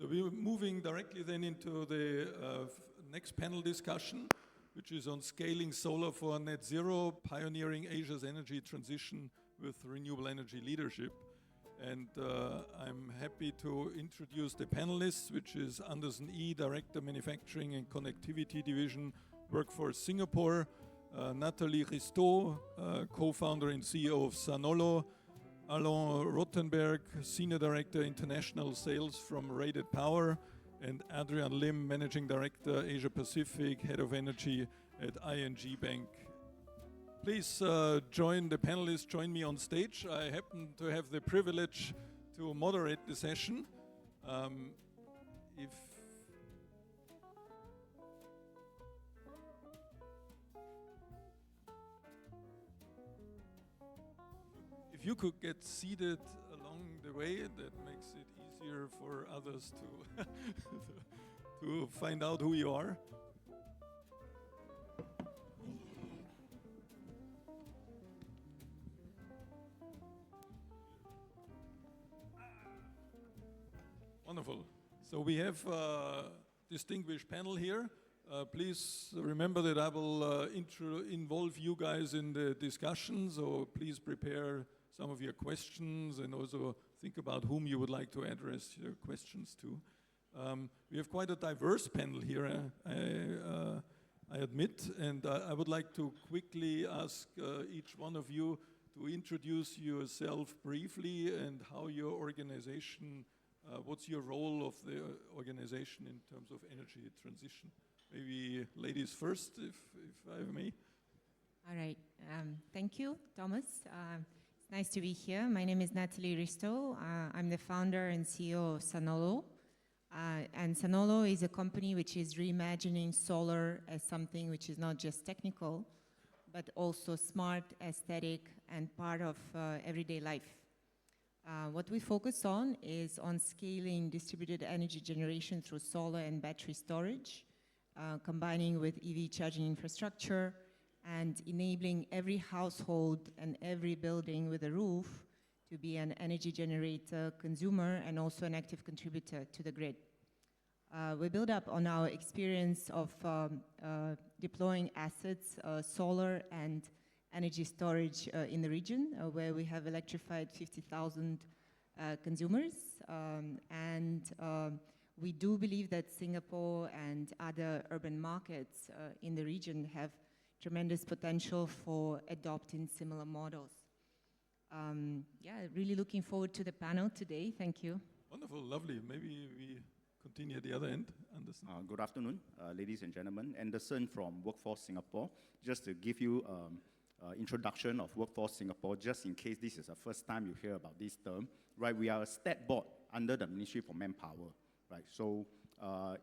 we're moving directly then into the next panel discussion, which is on scaling solar for net zero, pioneering Asia's energy transition with renewable energy leadership. And I'm happy to introduce the panelists, which is Anderson E., Director, Manufacturing and Connectivity Division, Workforce Singapore, Nathalie Risteau, co-founder and CEO of Sunollo, Alon Rottenberg, Senior Director, International Sales from RatedPower, and Adrian Lian, Managing Director, Asia Pacific, Head of Energy at ING Bank. Please join the panelists, join me on stage. I happen to have the privilege to moderate the session. If you could get seated along the way, that makes it easier for others to, to find out who you are. Wonderful. So we have a distinguished panel here. Please remember that I will involve you guys in the discussion, so please prepare some of your questions and also think about whom you would like to address your questions to. We have quite a diverse panel here, I admit, and I would like to quickly ask each one of you to introduce yourself briefly and how your organization, what's your role of the organization in terms of energy transition? Maybe ladies first, if I may. All right. Thank you, Thomas. It's nice to be here. My name is Nathalie Risteau. I'm the founder and CEO of Sunollo. And Sunollo is a company which is reimagining solar as something which is not just technical, but also smart, aesthetic, and part of everyday life. What we focus on is on scaling distributed energy generation through solar and battery storage, combining with EV charging infrastructure, and enabling every household and every building with a roof to be an energy generator, consumer, and also an active contributor to the grid. We build up on our experience of deploying assets, solar and energy storage in the region, where we have electrified 50,000 consumers. We do believe that Singapore and other urban markets in the region have tremendous potential for adopting similar models. Yeah, really looking forward to the panel today. Thank you. Wonderful, lovely. Maybe we continue at the other end. Anderson. Good afternoon, ladies and gentlemen. Anderson from Workforce Singapore. Just to give you introduction of Workforce Singapore, just in case this is the first time you hear about this term, right? We are a state board under the Ministry for Manpower, right? So our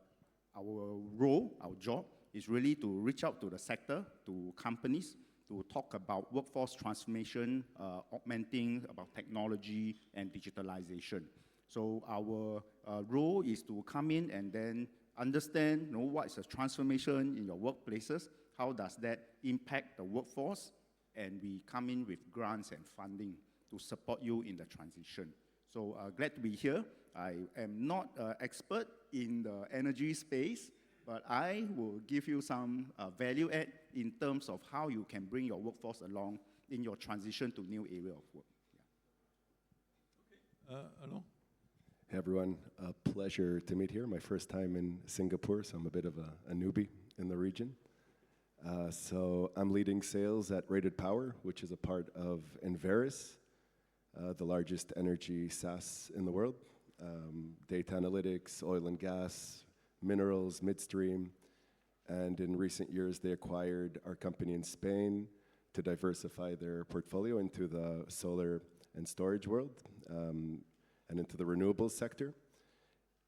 role, our job, is really to reach out to the sector, to companies, to talk about workforce transformation, augmenting about technology and digitalization. So our role is to come in and then understand, what is the transformation in your workplaces, how does that impact the workforce, and we come in with grants and funding to support you in the transition. So glad to be here. I am not an expert in the energy space, but I will give you some value add in terms of how you can bring your workforce along in your transition to new area of work. Yeah. Okay. Alon? Hey everyone, a pleasure to meet here. My first time in Singapore, so I'm a bit of a newbie in the region. So I'm leading sales at RatedPower, which is a part of SERIS, the largest energy SaaS in the world. Data analytics, oil and gas, minerals, midstream, and in recent years they acquired our company in Spain to diversify their portfolio into the solar and storage world and into the renewables sector.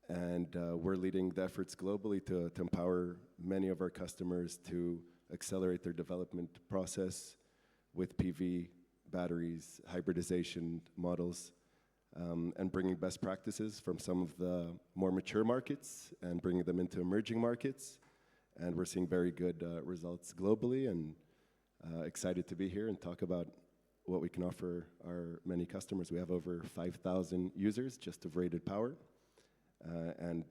And we're leading the efforts globally to empower many of our customers to accelerate their development process with PV, batteries, hybridization models, and bringing best practices from some of the more mature markets and bringing them into emerging markets. And we're seeing very good results globally, and excited to be here and talk about what we can offer our many customers. We have over 5,000 users just of RatedPower. and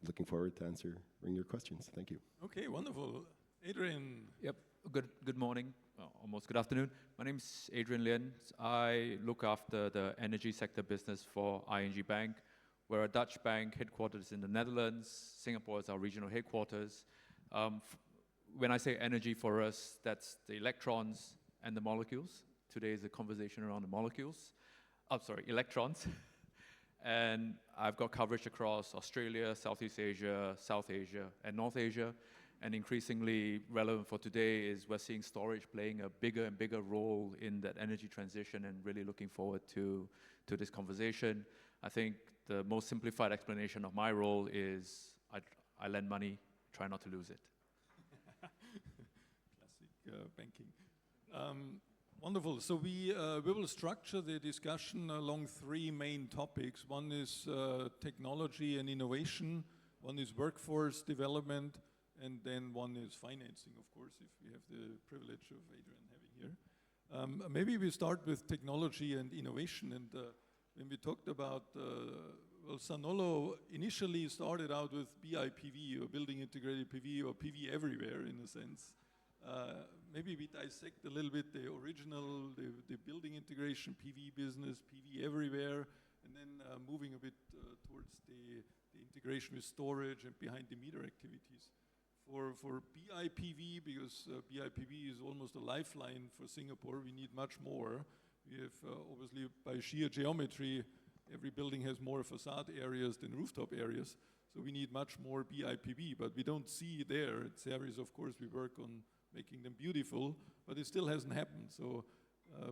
looking forward to answering your questions. Thank you. Okay, wonderful. Adrian. Yep. Good morning. Well, almost good afternoon. My name is Adrian Lian. I look after the energy sector business for ING Bank. We're a Dutch bank headquartered in the Netherlands. Singapore is our regional headquarters. When I say energy for us, that's the electrons and the molecules. Today is a conversation around the molecules. Electrons. And I've got coverage across Australia, Southeast Asia, South Asia, and North Asia. And increasingly relevant for today is we're seeing storage playing a bigger and bigger role in that energy transition, and really looking forward to this conversation. I think the most simplified explanation of my role is I lend money, try not to lose it. Classic banking. Wonderful. So we will structure the discussion along three main topics. One is technology and innovation. One is workforce development. And then one is financing, of course, if we have the privilege of Adrian having here. Maybe we start with technology and innovation. And when we talked about, well, Sunollo initially started out with BIPV, or Building Integrated PV, or PV everywhere in a sense. Maybe we dissect a little bit the original, the building integration PV business, PV everywhere, and then moving a bit towards the integration with storage and behind the meter activities. For BIPV, because BIPV is almost a lifeline for Singapore, we need much more. We have, obviously, by sheer geometry, every building has more facade areas than rooftop areas, so we need much more BIPV, but we don't see it there. At SERIS, of course, we work on making them beautiful, but it still hasn't happened. So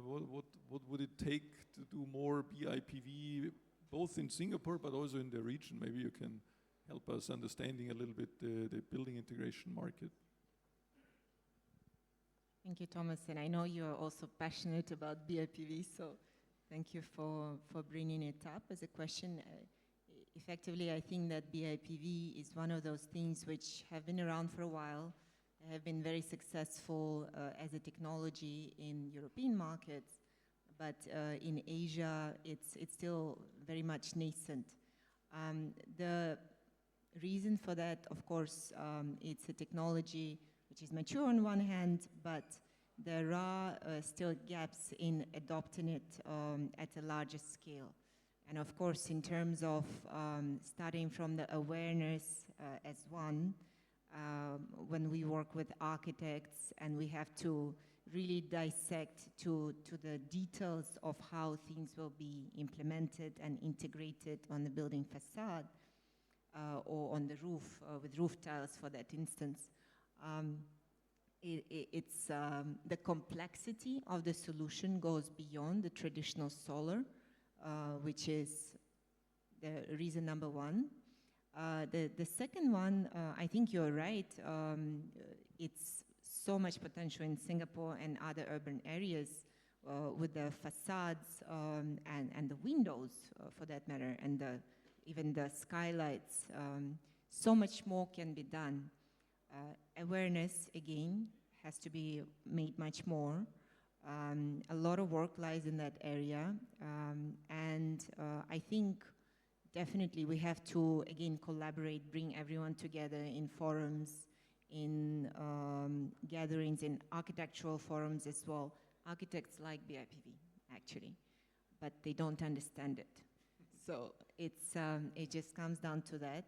what would it take to do more BIPV, both in Singapore, but also in the region? Maybe you can help us understanding a little bit the building integration market. Thank you, Thomas. And I know you're also passionate about BIPV, so thank you for bringing it up as a question. Effectively, I think that BIPV is one of those things which have been around for a while, have been very successful as a technology in European markets, but in Asia, it's still very much nascent. The reason for that, of course, it's a technology which is mature on one hand, but there are still gaps in adopting it at a larger scale. And of course, in terms of starting from the awareness as one, when we work with architects and we have to really dissect to the details of how things will be implemented and integrated on the building facade, or on the roof, with roof tiles for that instance. It's the complexity of the solution goes beyond the traditional solar, which is the reason number one. The second one, I think you're right, it's so much potential in Singapore and other urban areas with the facades and the windows, for that matter, and even the skylights. So much more can be done. Awareness, again, has to be made much more. A lot of work lies in that area. And I think definitely we have to, again, collaborate, bring everyone together in forums, in gatherings, in architectural forums as well. Architects like BIPV, actually, but they don't understand it. So it just comes down to that,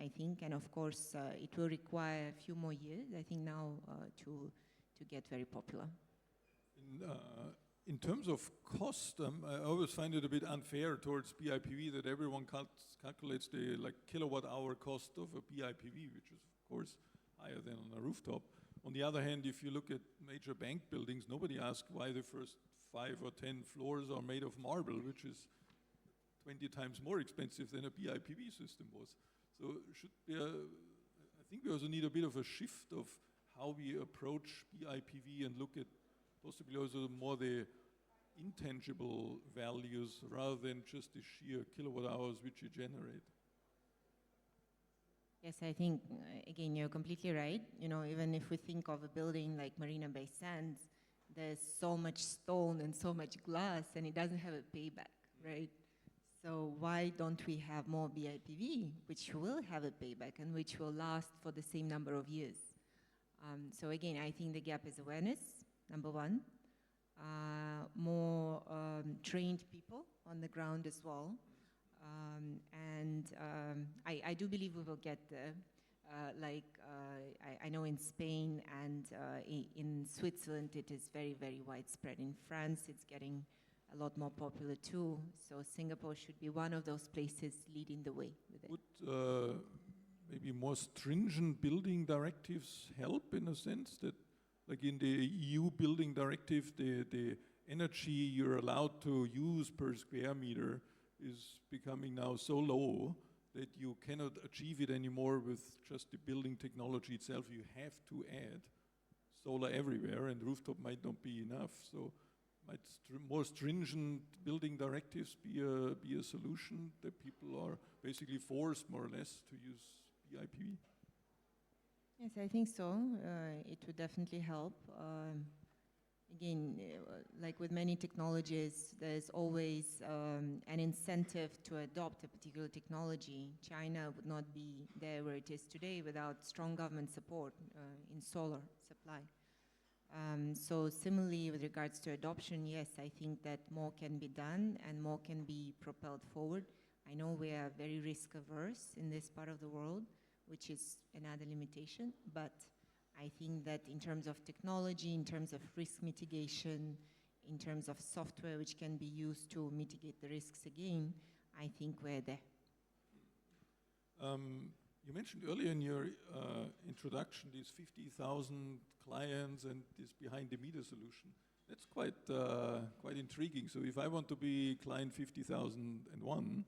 I think, and of course it will require a few more years, I think, now to get very popular. In terms of cost, I always find it a bit unfair towards BIPV that everyone calculates the kilowatt hour cost of a BIPV, which is of course higher than on a rooftop. On the other hand, if you look at major bank buildings, nobody asks why the first 5 or 10 floors are made of marble, which is 20 times more expensive than a BIPV system was. So I think we also need a bit of a shift of how we approach BIPV and look at possibly also more the intangible values rather than just the sheer kilowatt hours which you generate. Yes, I think, again, you're completely right. You know, even if we think of a building like Marina Bay Sands, there's so much stone and so much glass, and it doesn't have a payback, right? So why don't we have more BIPV, which will have a payback and which will last for the same number of years? So again, I think the gap is awareness, number one. More trained people on the ground as well. I do believe we will get there. I know in Spain and in Switzerland it is very, very widespread. In France it's getting a lot more popular too. So Singapore should be one of those places leading the way with it. Would maybe more stringent building directives help in a sense that, like in the EU building directive, the energy you're allowed to use per square meter is becoming now so low that you cannot achieve it anymore with just the building technology itself. You have to add solar everywhere, and rooftop might not be enough. So might more stringent building directives be a solution that people are basically forced more or less to use BIPV? Yes, I think so. It would definitely help. Again, like with many technologies, there's always an incentive to adopt a particular technology. China would not be there where it is today without strong government support in solar supply. So similarly, with regards to adoption, yes, I think that more can be done and more can be propelled forward. I know we are very risk averse in this part of the world, which is another limitation, but I think that in terms of technology, in terms of risk mitigation, in terms of software which can be used to mitigate the risks again, I think we're there. You mentioned earlier in your introduction these 50,000 clients and this behind-the-meter solution. That's quite intriguing. So if I want to be client 50,001,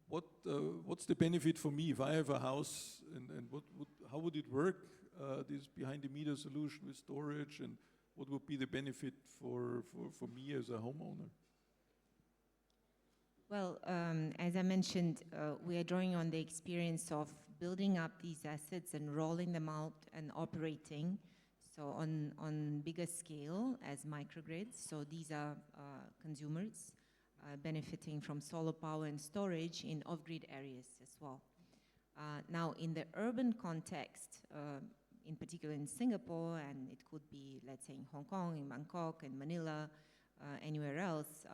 what's the benefit for me if I have a house, and how would it work, this behind-the-meter solution with storage, and what would be the benefit for me as a homeowner? Well, as I mentioned, we are drawing on the experience of building up these assets and rolling them out and operating, so on bigger scale as microgrids. So these are consumers benefiting from solar power and storage in off-grid areas as well. Now, in the urban context, in particular in Singapore, and it could be, let's say, in Hong Kong, in Bangkok, in Manila, anywhere else,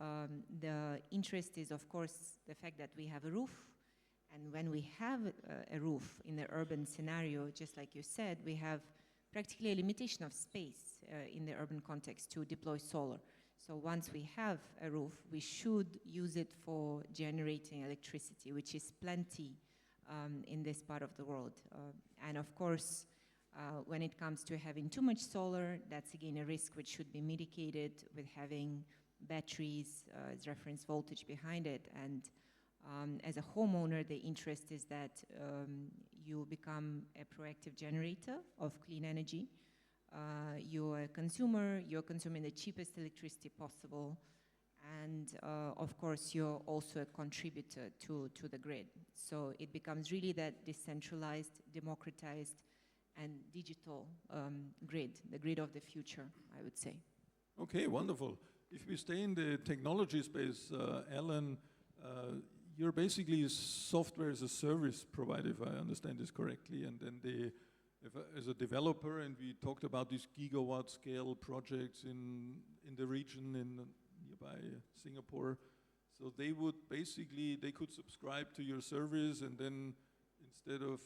the interest is, of course, the fact that we have a roof. And when we have a roof in the urban scenario, just like you said, we have practically a limitation of space in the urban context to deploy solar. So once we have a roof, we should use it for generating electricity, which is plenty in this part of the world. And of course, when it comes to having too much solar, that's again a risk which should be mitigated with having batteries as reference voltage behind it. And as a homeowner, the interest is that you become a proactive generator of clean energy. You're a consumer, you're consuming the cheapest electricity possible, and of course you're also a contributor to the grid. So it becomes really that decentralized, democratized, and digital grid, the grid of the future, I would say. Okay, wonderful. If we stay in the technology space, Alon, you're basically a software as a service provider, if I understand this correctly, and then as a developer, and we talked about these gigawatt scale projects in the region in nearby Singapore. So they could subscribe to your service, and then instead of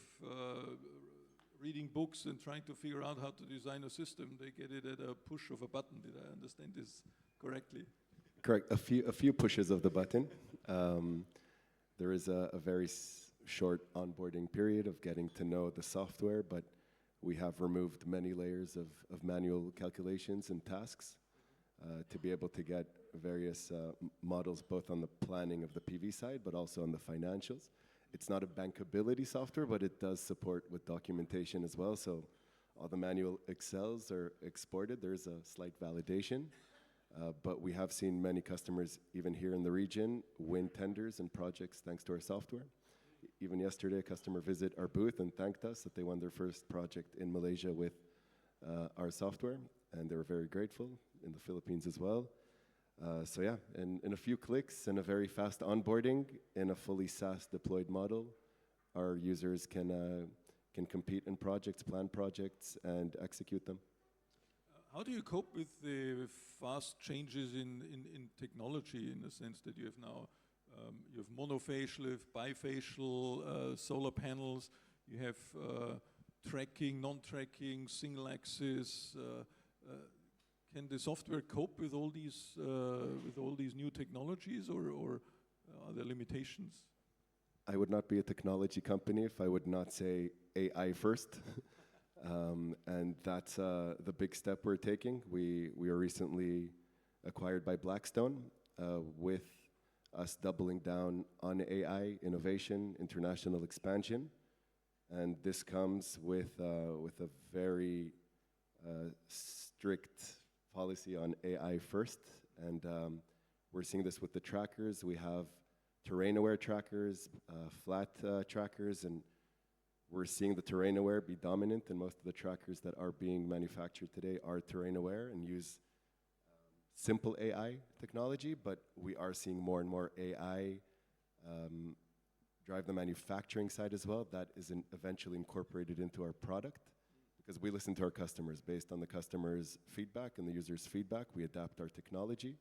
reading books and trying to figure out how to design a system, they get it at a push of a button. Did I understand this correctly? Correct. A few pushes of the button. There is a very short onboarding period of getting to know the software, but we have removed many layers of manual calculations and tasks to be able to get various models both on the planning of the PV side, but also on the financials. It's not a bankability software, but it does support with documentation as well. So all the manual Excels are exported. There's a slight validation, but we have seen many customers, even here in the region, win tenders and projects thanks to our software. Even yesterday, a customer visited our booth and thanked us that they won their first project in Malaysia with our software, and they were very grateful, in the Philippines as well. So yeah, in a few clicks and a very fast onboarding in a fully SaaS deployed model, our users can compete in projects, plan projects, and execute them. How do you cope with the fast changes in technology, in the sense that you have now you have monofacial, you have bifacial solar panels, you have tracking, non-tracking, single axis. Can the software cope with all these new technologies, or are there limitations? I would not be a technology company if I would not say AI first. And that's the big step we're taking. We were recently acquired by Blackstone, with us doubling down on AI, innovation, international expansion. And this comes with a very strict policy on AI first. And we're seeing this with the trackers. We have terrain-aware trackers, flat trackers, and we're seeing the terrain-aware be dominant, and most of the trackers that are being manufactured today are terrain-aware and use simple AI technology, but we are seeing more and more AI drive the manufacturing side as well. That is eventually incorporated into our product, because we listen to our customers. Based on the customer's feedback and the user's feedback, we adapt our technology,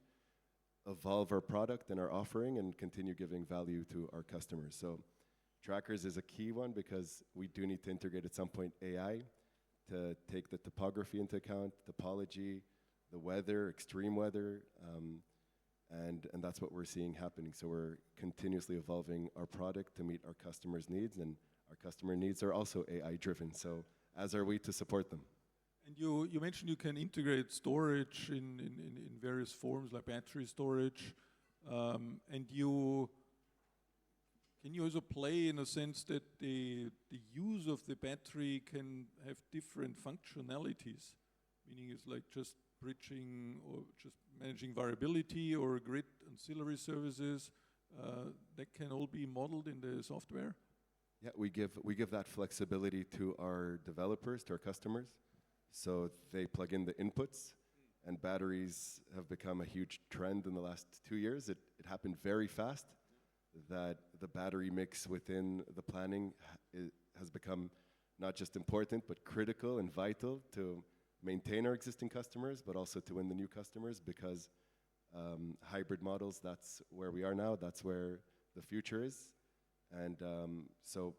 evolve our product and our offering, and continue giving value to our customers. So trackers is a key one, because we do need to integrate at some point AI to take the topography into account, topology, the weather, extreme weather, and that's what we're seeing happening. So we're continuously evolving our product to meet our customers' needs, and our customer needs are also AI-driven, so as are we to support them. And you mentioned you can integrate storage in various forms, like battery storage, and can you also play in a sense that the use of the battery can have different functionalities? Meaning it's like just bridging or just managing variability or grid ancillary services, that can all be modeled in the software? Yeah, we give that flexibility to our developers, to our customers. So they plug in the inputs, and batteries have become a huge trend in the last 2 years. It happened very fast, that the battery mix within the planning has become not just important, but critical and vital to maintain our existing customers, but also to win the new customers, because hybrid models, that's where we are now, that's where the future is. And so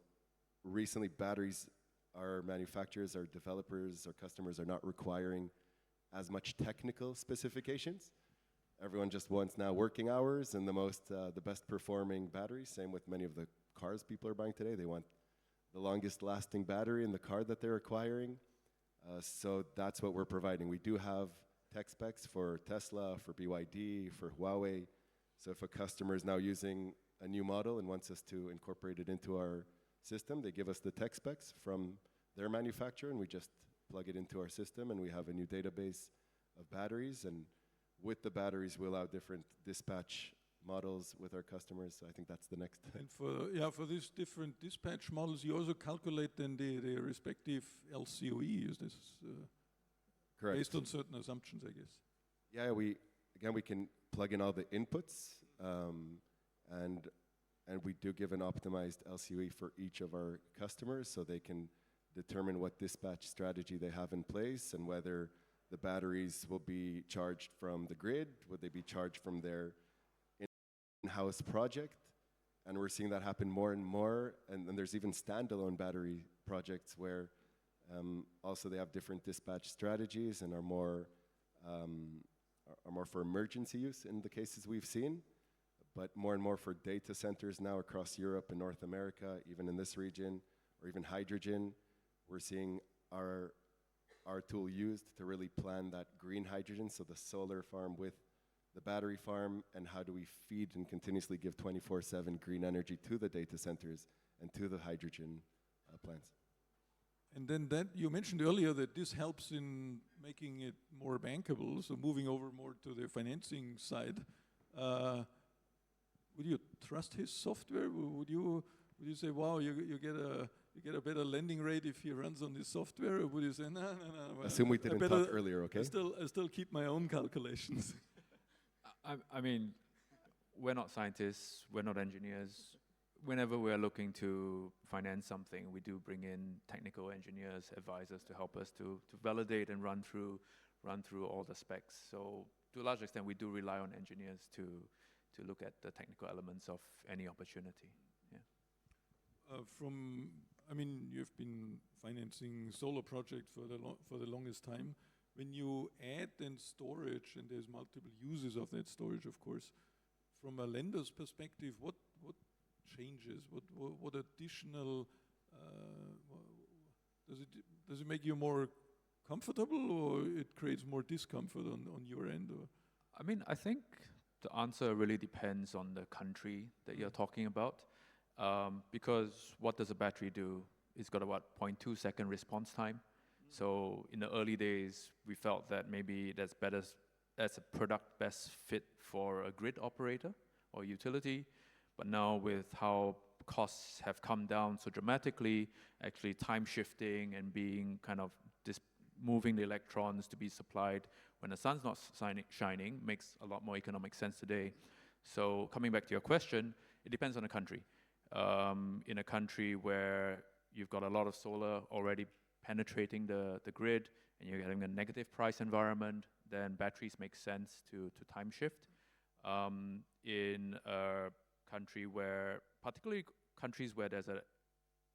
recently batteries, our manufacturers, our developers, our customers are not requiring as much technical specifications. Everyone just wants now working hours and the best performing batteries. Same with many of the cars people are buying today. They want the longest lasting battery in the car that they're acquiring. So that's what we're providing. We do have tech specs for Tesla, for BYD, for Huawei. So if a customer is now using a new model and wants us to incorporate it into our system, they give us the tech specs from their manufacturer, and we just plug it into our system, and we have a new database of batteries. And with the batteries, we allow different dispatch models with our customers. So I think that's the next. And for these different dispatch models, you also calculate then the respective LCOE. Is this correct? Based on certain assumptions, I guess. Yeah, we can plug in all the inputs, and we do give an optimized LCOE for each of our customers, so they can determine what dispatch strategy they have in place, and whether the batteries will be charged from the grid, would they be charged from their in-house project. And we're seeing that happen more and more. And there's even standalone battery projects where also they have different dispatch strategies and are more for emergency use in the cases we've seen, but more and more for data centers now across Europe and North America, even in this region, or even hydrogen. We're seeing our tool used to really plan that green hydrogen, so the solar farm with the battery farm, and how do we feed and continuously give 24/7 green energy to the data centers and to the hydrogen plants. And then that you mentioned earlier that this helps in making it more bankable, so moving over more to the financing side. Would you trust his software? Would you say, wow, you get a better lending rate if he runs on this software? Or would you say, no? Assume we didn't talk earlier, okay? I still keep my own calculations. I mean, we're not scientists, we're not engineers. Whenever we're looking to finance something, we do bring in technical engineers, advisors to help us to validate and run through all the specs. So to a large extent, we do rely on engineers to look at the technical elements of any opportunity. Yeah. I mean, you've been financing solar projects for the longest time. When you add then storage, and there's multiple uses of that storage, of course, from a lender's perspective, what changes? What additional does it make you more comfortable, or it creates more discomfort on your end? Or? I mean, I think the answer really depends on the country that you're talking about, because what does a battery do? It's got about 0.2-second response time. So in the early days, we felt that maybe that's a product best fit for a grid operator or utility. But now with how costs have come down so dramatically, actually time shifting and being kind of moving the electrons to be supplied when the sun's not shining makes a lot more economic sense today. So coming back to your question, it depends on the country. In a country where you've got a lot of solar already penetrating the grid and you're having a negative price environment, then batteries make sense to time shift. In a country where, particularly countries where there's an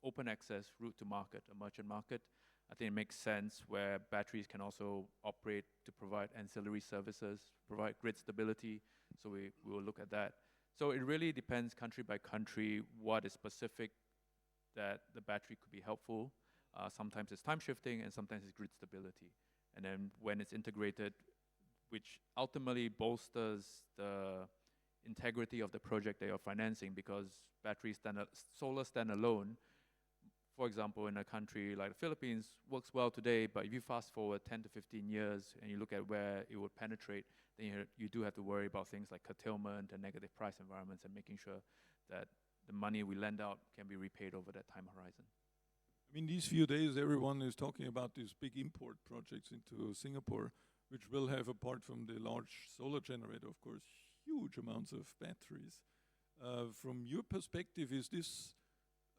open access route to market, a merchant market, I think it makes sense where batteries can also operate to provide ancillary services, provide grid stability. So we will look at that. So it really depends country by country what is specific that the battery could be helpful. Sometimes it's time shifting and sometimes it's grid stability. And then when it's integrated, which ultimately bolsters the integrity of the project that you're financing, because solar standalone, for example, in a country like the Philippines, works well today, but if you fast forward 10 to 15 years and you look at where it would penetrate, then you do have to worry about things like curtailment and negative price environments and making sure that the money we lend out can be repaid over that time horizon. I mean, these few days, everyone is talking about these big import projects into Singapore, which will have, apart from the large solar generator, of course, huge amounts of batteries. From your perspective, is this,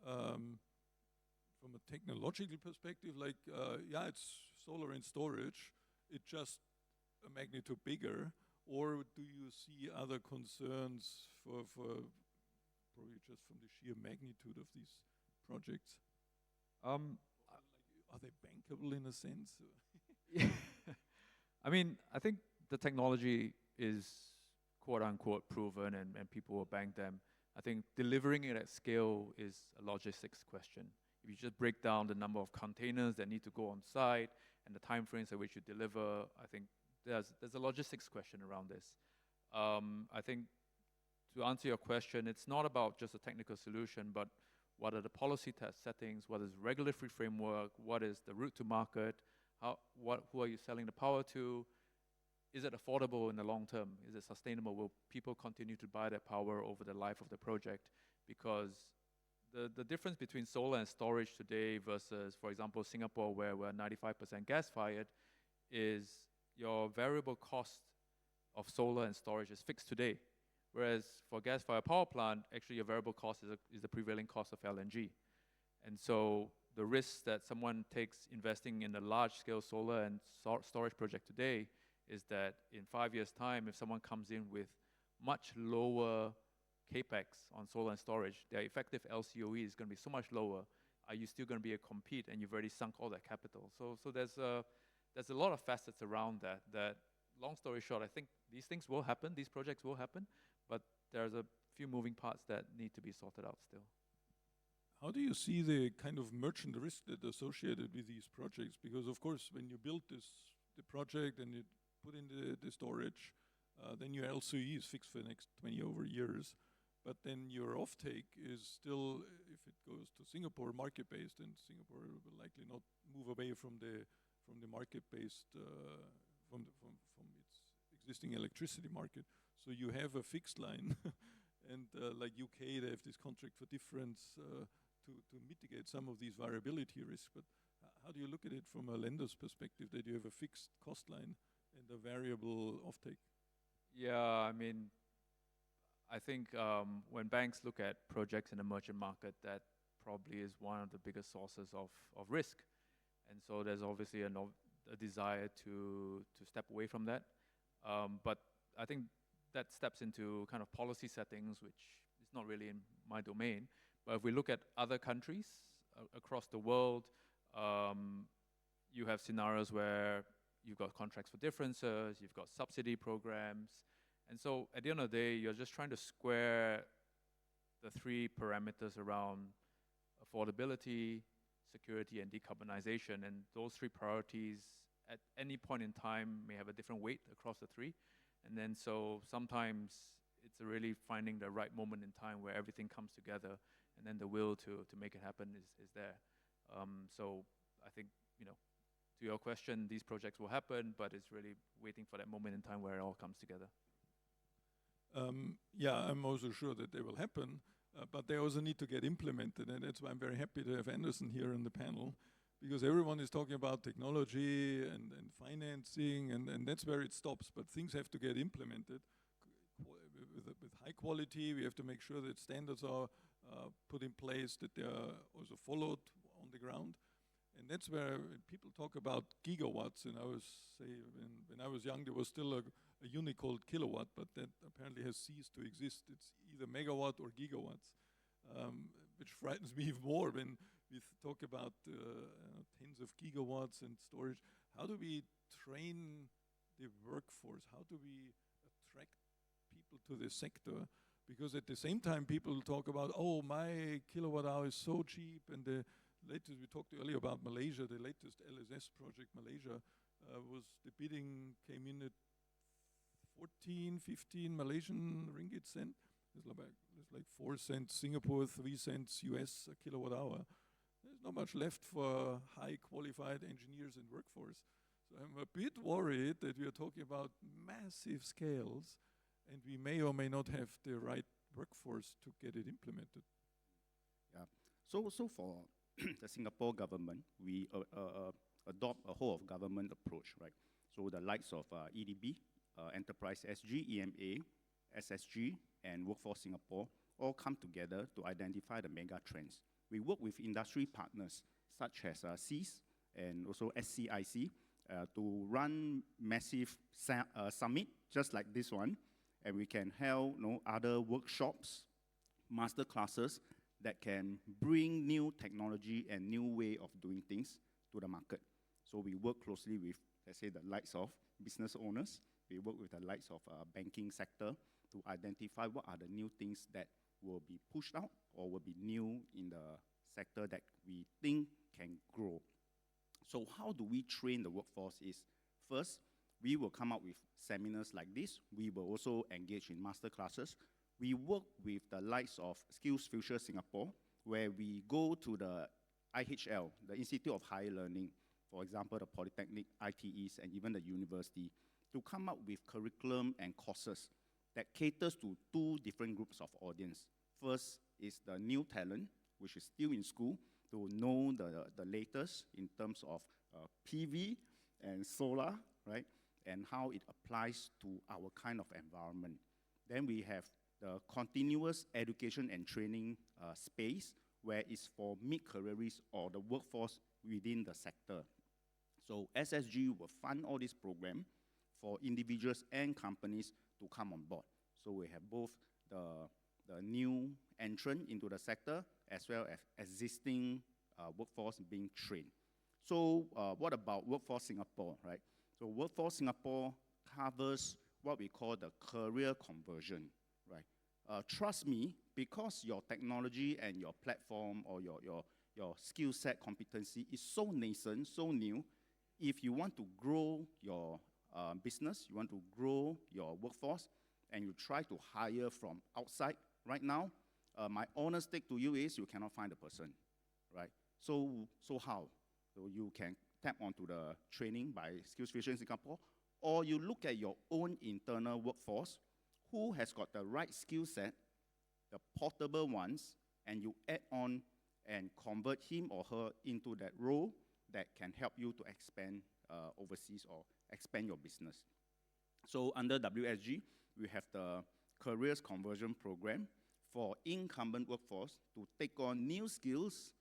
from a technological perspective, like, yeah, it's solar and storage, it's just a magnitude bigger, or do you see other concerns for probably just from the sheer magnitude of these projects? Are they bankable in a sense? I mean, I think the technology is quote-unquote proven and people will bank them. I think delivering it at scale is a logistics question. If you just break down the number of containers that need to go on site and the time frames at which you deliver, I think there's a logistics question around this. I think to answer your question, it's not about just a technical solution, but what are the policy settings, what is the regulatory framework, what is the route to market, who are you selling the power to? Is it affordable in the long term? Is it sustainable? Will people continue to buy that power over the life of the project? Because the difference between solar and storage today versus, for example, Singapore, where we're 95% gas-fired, is your variable cost of solar and storage is fixed today. Whereas for gas-fired power plant, actually your variable cost is the prevailing cost of LNG. And so the risks that someone takes investing in a large-scale solar and storage project today is that in 5 years' time, if someone comes in with much lower capex on solar and storage, their effective LCOE is going to be so much lower. Are you still going to be able to compete, and you've already sunk all that capital? So there's a lot of facets around that. That long story short, I think these things will happen, these projects will happen, but there's a few moving parts that need to be sorted out still. How do you see the kind of merchant risk that associated with these projects? Because of course, when you build the project and you put in the storage, then your LCOE is fixed for the next 20 over years. But then your offtake is still, if it goes to Singapore, market-based, and Singapore will likely not move away from the market-based, from its existing electricity market. So you have a fixed line, and like UK, they have this contract for difference to mitigate some of these variability risks. But how do you look at it from a lender's perspective, that you have a fixed cost line and a variable offtake? Yeah, I mean, I think when banks look at projects in the merchant market, that probably is one of the biggest sources of risk. And so there's obviously a desire to step away from that. But I think that steps into kind of policy settings, which is not really in my domain. But if we look at other countries across the world, you have scenarios where you've got contracts for differences, you've got subsidy programs. And so at the end of the day, you're just trying to square the three parameters around affordability, security, and decarbonization. And those three priorities at any point in time may have a different weight across the three. And then so sometimes it's really finding the right moment in time where everything comes together, and then the will to make it happen is there. So I think, you know, to your question, these projects will happen, but it's really waiting for that moment in time where it all comes together. Yeah, I'm also sure that they will happen, but they also need to get implemented, and that's why I'm very happy to have Anderson here on the panel, because everyone is talking about technology and financing, and that's where it stops, but things have to get implemented with high quality. We have to make sure that standards are put in place, that they are also followed on the ground. And that's where people talk about gigawatts, and I was say when I was young there was still a unit called kilowatt, but that apparently has ceased to exist. It's either megawatt or gigawatts, which frightens me even more when we talk about tens of gigawatts and storage. How do we train the workforce? How do we attract people to the sector? Because at the same time people talk about, oh, my kilowatt hour is so cheap, and the latest, we talked earlier about Malaysia, the latest LSS project, Malaysia, was the bidding came in at 14, 15 Malaysian ringgit cent. It's like 4 cents Singapore, 3 cents US a kilowatt hour. There's not much left for high qualified engineers and workforce. So I'm a bit worried that we are talking about massive scales, and we may or may not have the right workforce to get it implemented. Yeah. So for the Singapore government, we adopt a whole of government approach, right? So the likes of EDB, Enterprise SG, EMA, SSG, and Workforce Singapore all come together to identify the mega trends. We work with industry partners such as CEAS and also SCIC to run massive summit just like this one, and we can hold other workshops, master classes that can bring new technology and new way of doing things to the market. So we work closely with, let's say, the likes of business owners. We work with the likes of banking sector to identify what are the new things that will be pushed out or will be new in the sector that we think can grow. So how do we train the workforce is, first, we will come up with seminars like this. We will also engage in master classes. We work with the likes of Skills Future Singapore, where we go to the IHL, the Institute of Higher Learning, for example, the Polytechnic, ITEs, and even the university, to come up with curriculum and courses that caters to two different groups of audience. First is the new talent, which is still in school, to know the latest in terms of PV and solar, right? And how it applies to our kind of environment. Then we have the continuous education and training space, where it's for mid-careerists or the workforce within the sector. So SSG will fund all this program for individuals and companies to come on board. So we have both the new entrant into the sector as well as existing workforce being trained. So what about Workforce Singapore, right? So Workforce Singapore covers what we call the career conversion, right? Trust me, because your technology and your platform or your skill set competency is so nascent, so new, if you want to grow your business, you want to grow your workforce, and you try to hire from outside right now, my honest take to you is you cannot find a person, right? So how? So you can tap onto the training by Skills Future in Singapore, or you look at your own internal workforce who has got the right skill set, the portable ones, and you add on and convert him or her into that role that can help you to expand overseas or expand your business. So under WSG, we have the careers conversion program for incumbent workforce to take on new skills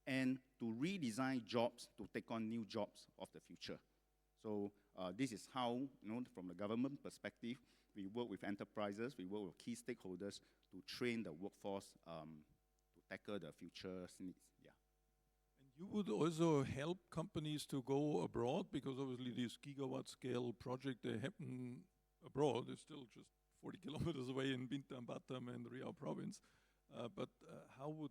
and to redesign jobs to take on new jobs of the future. So this is how, from the government perspective, we work with enterprises, we work with key stakeholders to train the workforce to tackle the future needs. Yeah. And you would also help companies to go abroad, because obviously this gigawatt scale project, they happen abroad. It's still just 40 kilometers away in Bintan, Batam, and Riau province. But how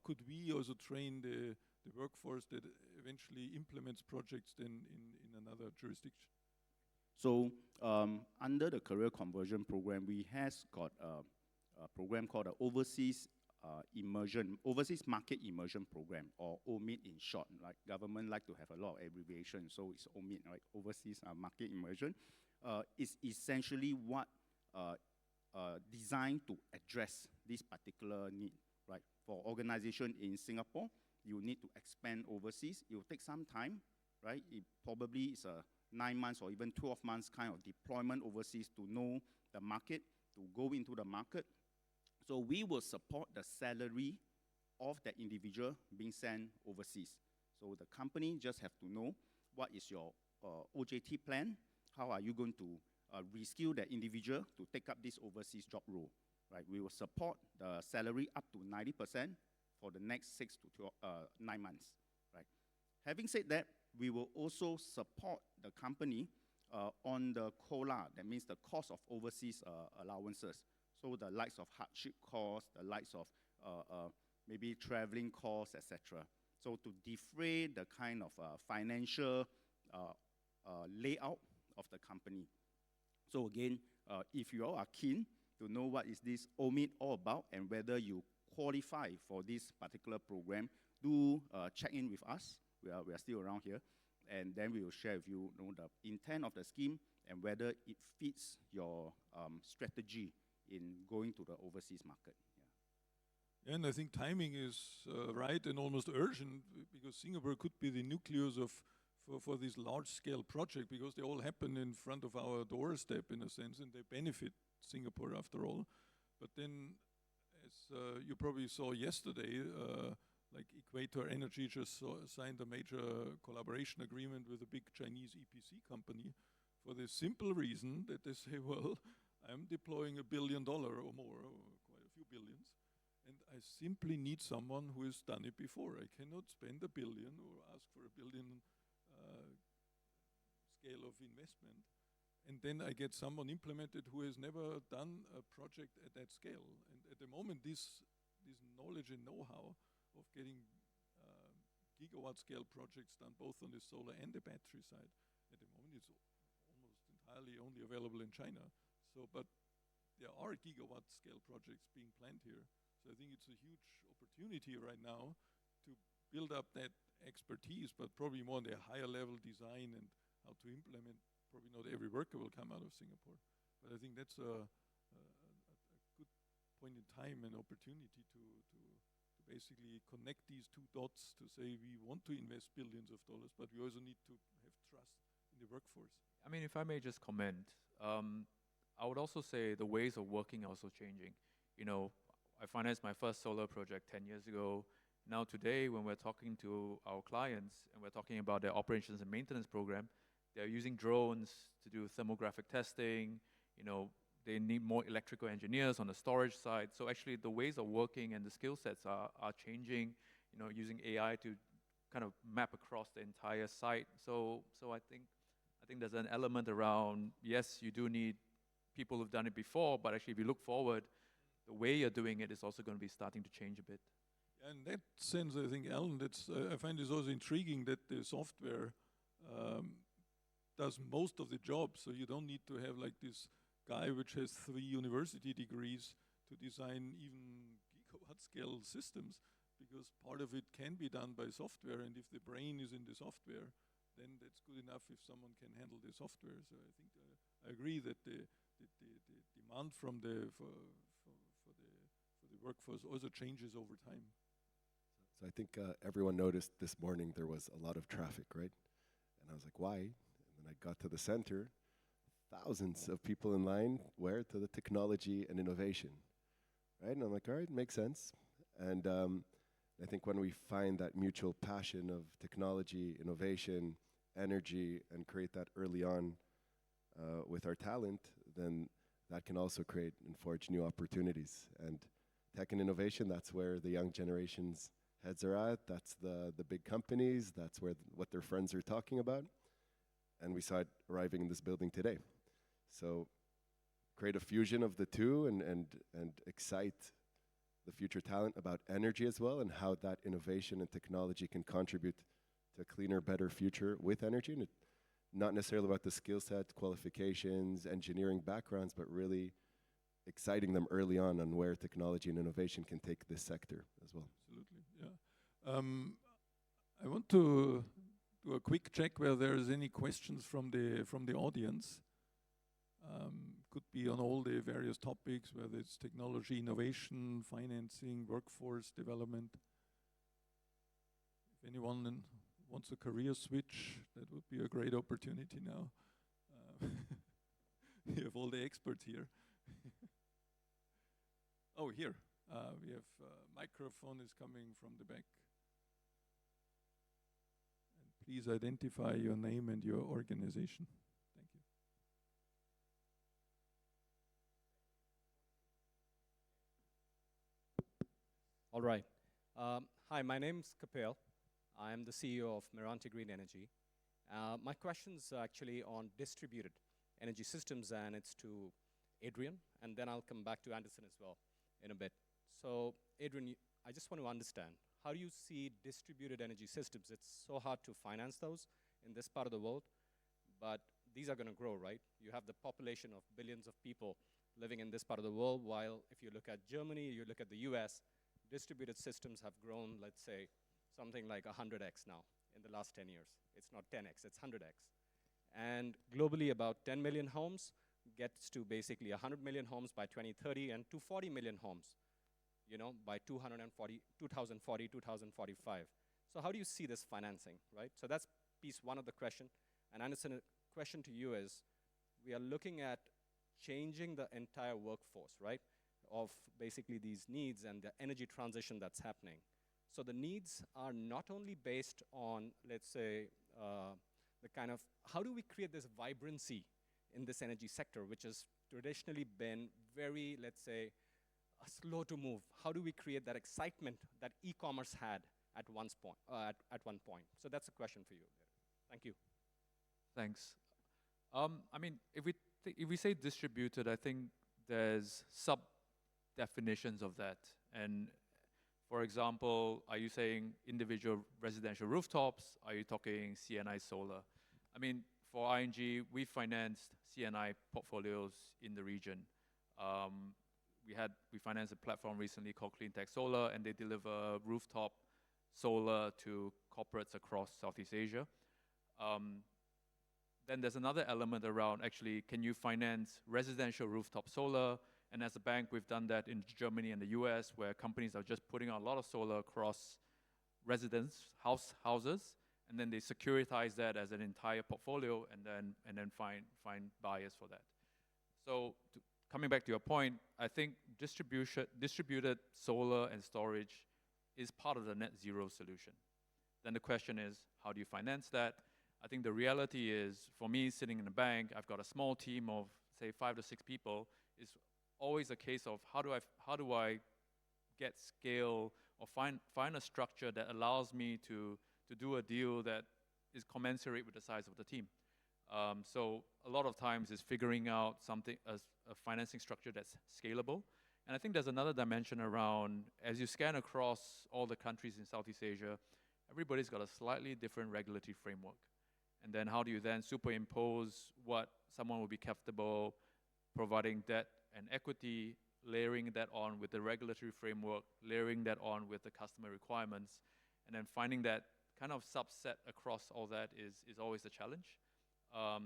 could we also train the workforce that eventually implements projects then in another jurisdiction? So under the career conversion program, we has got a program called the Overseas Market Immersion Program, or OMIT in short. Like government like to have a lot of abbreviations, so it's OMIT, right? Overseas Market Immersion. It's essentially what designed to address this particular need, right? For organization in Singapore, you need to expand overseas. It will take some time, right? It probably is a 9 months or even 12 months kind of deployment overseas to know the market, to go into the market. So we will support the salary of the individual being sent overseas. So the company just have to know what is your OJT plan, how are you going to reskill the individual to take up this overseas job role, right? We will support the salary up to 90% for the next 6 to 9 months, right? Having said that, we will also support the company on the COLA, that means the cost of overseas allowances. So the likes of hardship costs, the likes of maybe traveling costs, etc. So to defray the kind of financial layout of the company. So again, if you all are keen to know what is this OMIT all about and whether you qualify for this particular program, do check in with us. We are still around here. And then we will share with you, the intent of the scheme and whether it fits your strategy in going to the overseas market. Yeah. And I think timing is right and almost urgent, because Singapore could be the nucleus for this large-scale project, because they all happen in front of our doorstep in a sense, and they benefit Singapore after all. But then, as you probably saw yesterday, like Equator Energy just signed a major collaboration agreement with a big Chinese EPC company for the simple reason that they say, well, I'm deploying $1 billion or more, or quite a few billions, and I simply need someone who has done it before. I cannot spend $1 billion or ask for $1 billion scale of investment, and then I get someone implemented who has never done a project at that scale. And at the moment, this knowledge and know-how of getting gigawatt scale projects done both on the solar and the battery side, at the moment it's almost entirely only available in China. So, but there are gigawatt scale projects being planned here. So I think it's a huge opportunity right now to build up that expertise, but probably more on the higher level design and how to implement. Probably not every worker will come out of Singapore, but I think that's a good point in time and opportunity to basically connect these two dots to say we want to invest billions of dollars, but we also need to have trust in the workforce. I mean, if I may just comment, I would also say the ways of working are also changing. You know, I financed my first solar project 10 years ago. Now today, when we're talking to our clients and we're talking about their operations and maintenance program, they're using drones to do thermographic testing. You know, they need more electrical engineers on the storage side. So actually the ways of working and the skill sets are changing, you know, using AI to kind of map across the entire site. So I think there's an element around, yes, you do need people who've done it before, but actually if you look forward, the way you're doing it is also going to be starting to change a bit. In that sense, I think, Alon, that's, I find it also intriguing that the software does most of the job, so you don't need to have like this guy which has 3 university degrees to design even gigawatt scale systems, because part of it can be done by software, and if the brain is in the software, then that's good enough if someone can handle the software. So I think I agree that the demand from for the workforce also changes over time. So I think everyone noticed this morning there was a lot of traffic, right? And I was like, why? And then I got to the center, thousands of people in line, where? To the technology and innovation, right? And I'm like, all right, makes sense. And I think when we find that mutual passion of technology, innovation, energy, and create that early on with our talent, then that can also create and forge new opportunities. And tech and innovation, that's where the young generation's heads are at. That's the big companies. That's where what their friends are talking about. And we saw it arriving in this building today. So create a fusion of the two and excite the future talent about energy as well, and how that innovation and technology can contribute to a cleaner, better future with energy. And not necessarily about the skill set, qualifications, engineering backgrounds, but really exciting them early on where technology and innovation can take this sector as well. Absolutely, yeah. I want to do a quick check whether there's any questions from the audience. Could be on all the various topics, whether it's technology, innovation, financing, workforce development. If anyone wants a career switch, that would be a great opportunity now. We have all the experts here. Oh, here. We have microphone is coming from the back. And please identify your name and your organization. Thank you. All right. Hi, my name's Kapil. I am the CEO of Mirante Green Energy. My question's actually on distributed energy systems, and it's to Adrian, and then I'll come back to Anderson as well in a bit. So, Adrian, I just want to understand, how do you see distributed energy systems? It's so hard to finance those in this part of the world, but these are going to grow, right? You have the population of billions of people living in this part of the world, while if you look at Germany, you look at the US, distributed systems have grown, let's say, something like 100x now in the last 10 years. It's not 10x, it's 100x. And globally, about 10 million homes gets to basically 100 million homes by 2030 and to 40 million homes, you know, by 2040, 2045. So how do you see this financing, right? So that's piece one of the question. And Anderson, a question to you is, we are looking at changing the entire workforce, right, of basically these needs and the energy transition that's happening. So the needs are not only based on, let's say, the kind of, how do we create this vibrancy in this energy sector, which has traditionally been very, let's say, slow to move? How do we create that excitement that e-commerce had at one point? So that's a question for you. Thank you. Thanks. I mean, if we say distributed, I think there's sub-definitions of that. And for example, are you saying individual residential rooftops? Are you talking CNI solar? I mean, for ING, we financed CNI portfolios in the region. We financed a platform recently called Cleantech Solar, and they deliver rooftop solar to corporates across Southeast Asia. Then there's another element around, actually, can you finance residential rooftop solar? And as a bank, we've done that in Germany and the US, where companies are just putting out a lot of solar across houses, and then they securitize that as an entire portfolio, and then find buyers for that. So coming back to your point, I think distributed solar and storage is part of the net zero solution. Then the question is, how do you finance that? I think the reality is, for me, sitting in a bank, I've got a small team of, say, 5 to 6 people. It's always a case of how do I get scale or find a structure that allows me to do a deal that is commensurate with the size of the team. So a lot of times is figuring out a financing structure that's scalable. And I think there's another dimension around, as you scan across all the countries in Southeast Asia, everybody's got a slightly different regulatory framework. And then how do you then superimpose what someone will be comfortable providing debt and equity, layering that on with the regulatory framework, layering that on with the customer requirements, and then finding that kind of subset across all that is always a challenge.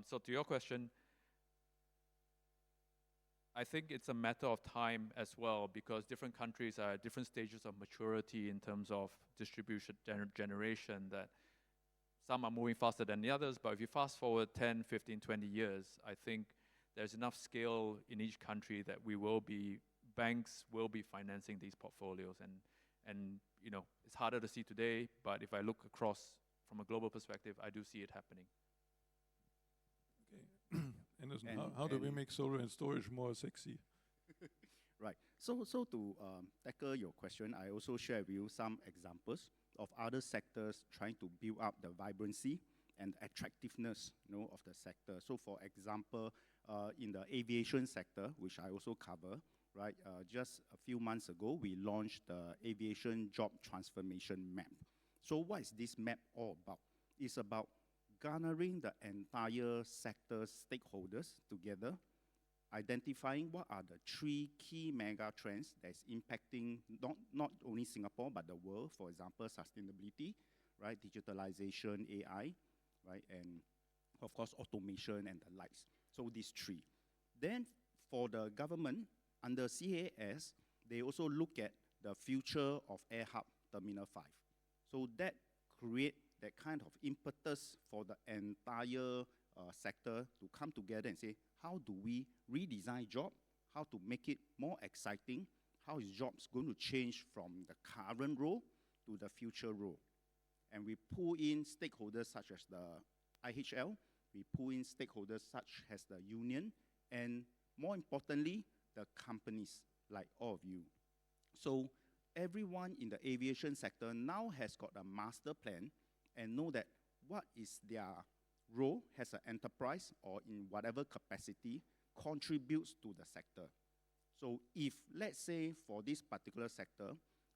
So to your question, I think it's a matter of time as well, because different countries are at different stages of maturity in terms of distribution generation, that some are moving faster than the others. But if you fast forward 10, 15, 20 years, I think there's enough scale in each country that banks will be financing these portfolios. And you know, it's harder to see today, but if I look across from a global perspective, I do see it happening. Okay. Anderson, how do we make solar and storage more sexy? Right. So to tackle your question, I also share with you some examples of other sectors trying to build up the vibrancy and attractiveness, of the sector. So for example, in the aviation sector, which I also cover, right, just a few months ago, we launched the Aviation Job Transformation Map. So what is this map all about? It's about garnering the entire sector stakeholders together, identifying what are the 3 key mega trends that's impacting not only Singapore, but the world. For example, sustainability, right, digitalization, AI, right, and of course, automation and the likes. So these 3. Then for the government, under CAS, they also look at the future of Air Hub Terminal 5. So that create that kind of impetus for the entire sector to come together and say, how do we redesign job? How to make it more exciting? How is jobs going to change from the current role to the future role? And we pull in stakeholders such as the IHL, we pull in stakeholders such as the union, and more importantly, the companies like all of you. So everyone in the aviation sector now has got a master plan and know that what is their role as an enterprise or in whatever capacity contributes to the sector. So if, let's say, for this particular sector,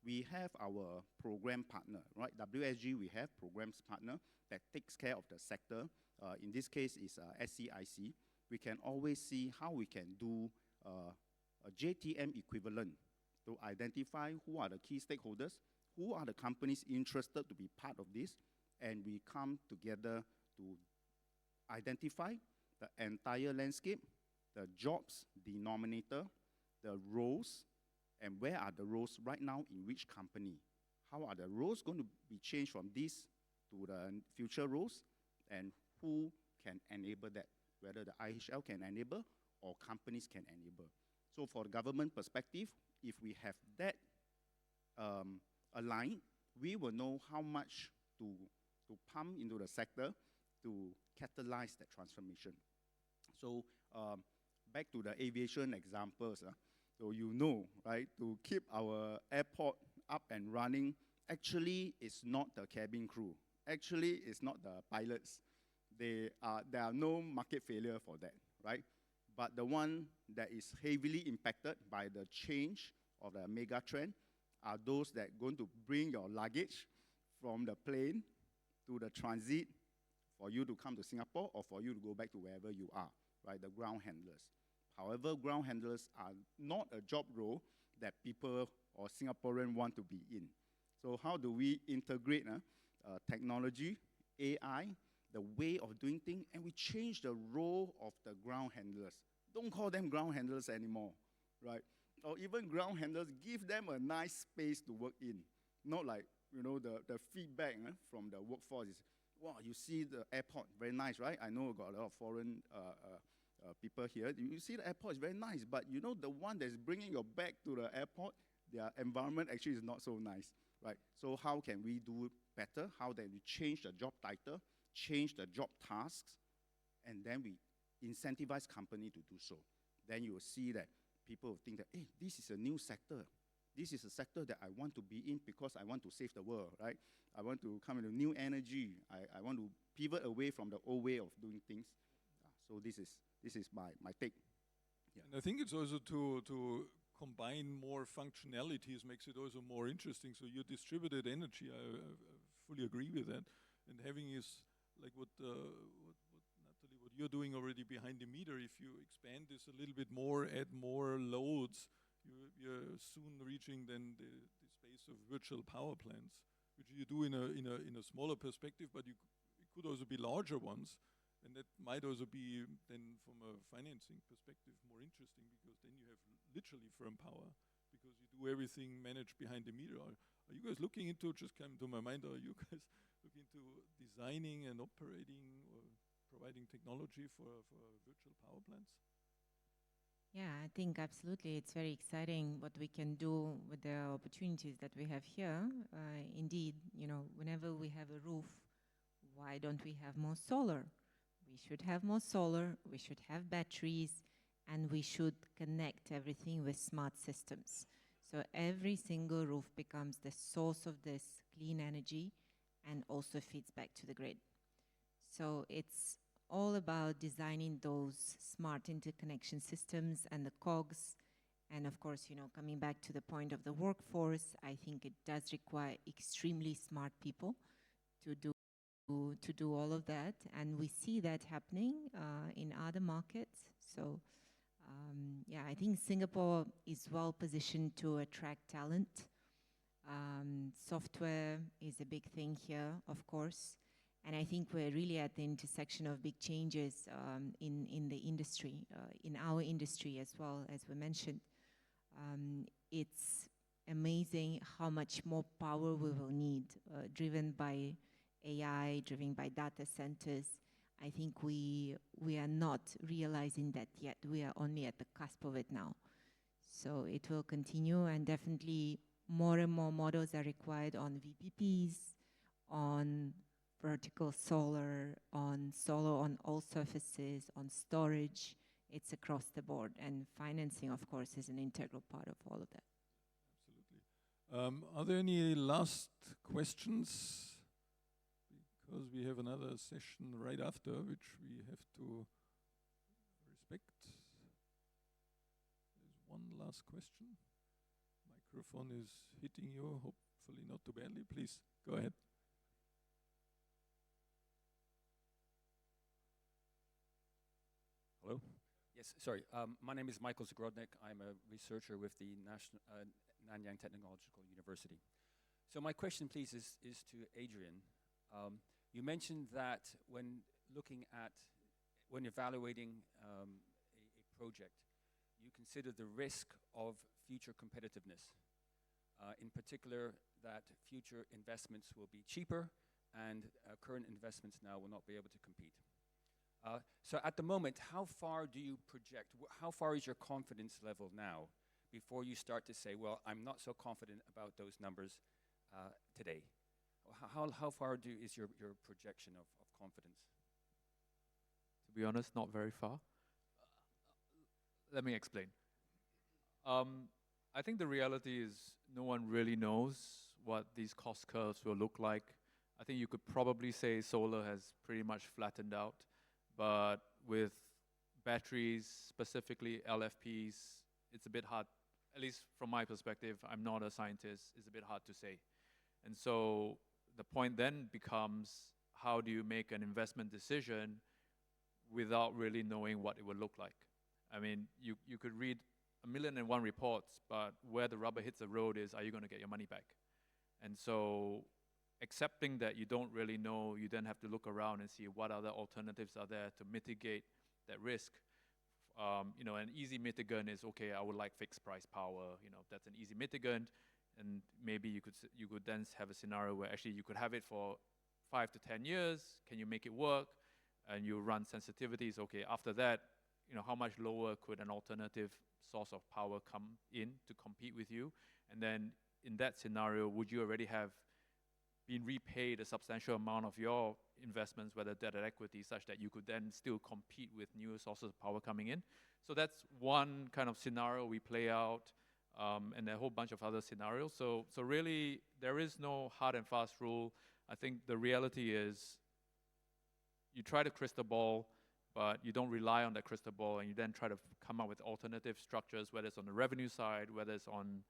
we have our program partner, right? WSG, we have programs partner that takes care of the sector. In this case, is SEIC. We can always see how we can do a JTM equivalent to identify who are the key stakeholders, who are the companies interested to be part of this, and we come together to identify the entire landscape, the jobs denominator, the roles, and where are the roles right now in which company. How are the roles going to be changed from this to the future roles, and who can enable that, whether the IHL can enable or companies can enable. So for the government perspective, if we have that aligned, we will know how much to pump into the sector to catalyze that transformation. So back to the aviation examples. So you know, right, to keep our airport up and running, actually it's not the cabin crew. Actually, it's not the pilots. There are no market failure for that, right? But the one that is heavily impacted by the change of the mega trend are those that are going to bring your luggage from the plane to the transit for you to come to Singapore or for you to go back to wherever you are, right? The ground handlers. However, ground handlers are not a job role that people or Singaporeans want to be in. So how do we integrate technology, AI, the way of doing things, and we change the role of the ground handlers. Don't call them ground handlers anymore, right? Or even ground handlers, give them a nice space to work in. Not like, the feedback from the workforce is, wow, you see the airport, very nice, right? I know got a lot of foreign people here. You see the airport is very nice, but the one that's bringing your bag to the airport, their environment actually is not so nice, right? So how can we do better? How can we change the job title, change the job tasks, and then we incentivize company to do so. Then you will see that people will think that, hey, this is a new sector. This is a sector that I want to be in because I want to save the world, right? I want to come into new energy. I want to pivot away from the old way of doing things. So this is my take. Yeah. And I think it's also to combine more functionalities makes it also more interesting. So your distributed energy, I fully agree with that. And having is like what Nathalie, what you're doing already behind the meter. If you expand this a little bit more, add more loads, you're soon reaching then the space of virtual power plants, which you do in a smaller perspective, but it could also be larger ones. And that might also be then from a financing perspective more interesting, because then you have literally firm power because you do everything managed behind the meter. Are you guys looking into, just came to my mind, are you guys looking into designing and operating or providing technology for virtual power plants? Yeah, I think absolutely it's very exciting what we can do with the opportunities that we have here. Indeed, you know, whenever we have a roof, why don't we have more solar? We should have more solar, we should have batteries, and we should connect everything with smart systems. So every single roof becomes the source of this clean energy and also feeds back to the grid. So it's all about designing those smart interconnection systems and the cogs. And of course, you know, coming back to the point of the workforce, I think it does require extremely smart people to do all of that. And we see that happening in other markets. So yeah, I think Singapore is well positioned to attract talent. Software is a big thing here, of course. And I think we're really at the intersection of big changes in the industry, in our industry as well, as we mentioned. It's amazing how much more power we will need, driven by AI, driven by data centers. I think we are not realizing that yet. We are only at the cusp of it now. So it will continue, and definitely more and more models are required on VPPs, on vertical solar on all surfaces, on storage. It's across the board, and financing, of course, is an integral part of all of that. Absolutely. Are there any last questions? Because we have another session right after, which we have to respect. There's one last question. Microphone is hitting you, hopefully not too badly. Please, go ahead. Hello? Yes, sorry. My name is Michael Zagrodnik. I'm a researcher with the Nanyang Technological University. So my question, please, is to Adrian. You mentioned that when evaluating a project, you consider the risk of future competitiveness. In particular, that future investments will be cheaper and current investments now will not be able to compete. So at the moment, how far do you project? How far is your confidence level now before you start to say, well, I'm not so confident about those numbers today? How far is your projection of confidence? To be honest, not very far. Let me explain. I think the reality is no one really knows what these cost curves will look like. I think you could probably say solar has pretty much flattened out. But with batteries, specifically LFPs, it's a bit hard, at least from my perspective, I'm not a scientist, it's a bit hard to say. And so the point then becomes, how do you make an investment decision without really knowing what it would look like? I mean, you could read 1,000,001 reports, but where the rubber hits the road is, are you going to get your money back? And so accepting that you don't really know, you then have to look around and see what other alternatives are there to mitigate that risk. You know, an easy mitigant is, okay, I would like fixed price power. You know, that's an easy mitigant, and maybe you could then have a scenario where actually you could have it for 5 to 10 years. Can you make it work? And you run sensitivities. Okay, after that, you know, how much lower could an alternative source of power come in to compete with you? And then in that scenario, would you already have been repaid a substantial amount of your investments, whether debt or equity, such that you could then still compete with newer sources of power coming in? So that's one kind of scenario we play out, and a whole bunch of other scenarios. So really, there is no hard and fast rule. I think the reality is you try to crystal ball, but you don't rely on that crystal ball, and you then try to come up with alternative structures, whether it's on the revenue side, whether it's on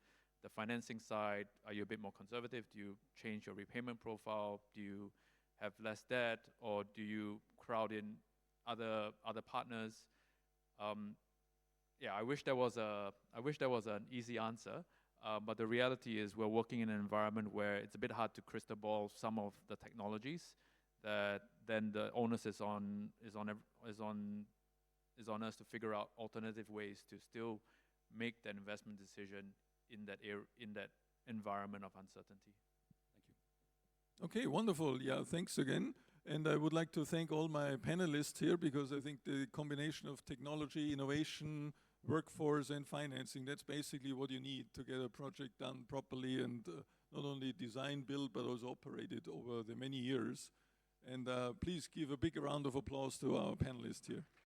the financing side. Are you a bit more conservative? Do you change your repayment profile? Do you have less debt, or do you crowd in other partners? Yeah, I wish there was an easy answer, but the reality is we're working in an environment where it's a bit hard to crystal ball some of the technologies. That then the onus is on us to figure out alternative ways to still make that investment decision in that environment of uncertainty. Thank you. Okay, wonderful. Yeah, thanks again. And I would like to thank all my panelists here, because I think the combination of technology, innovation, workforce and financing. That's basically what you need to get a project done properly and not only design, build, but also operated over the many years. And please give a big round of applause to our panelists here.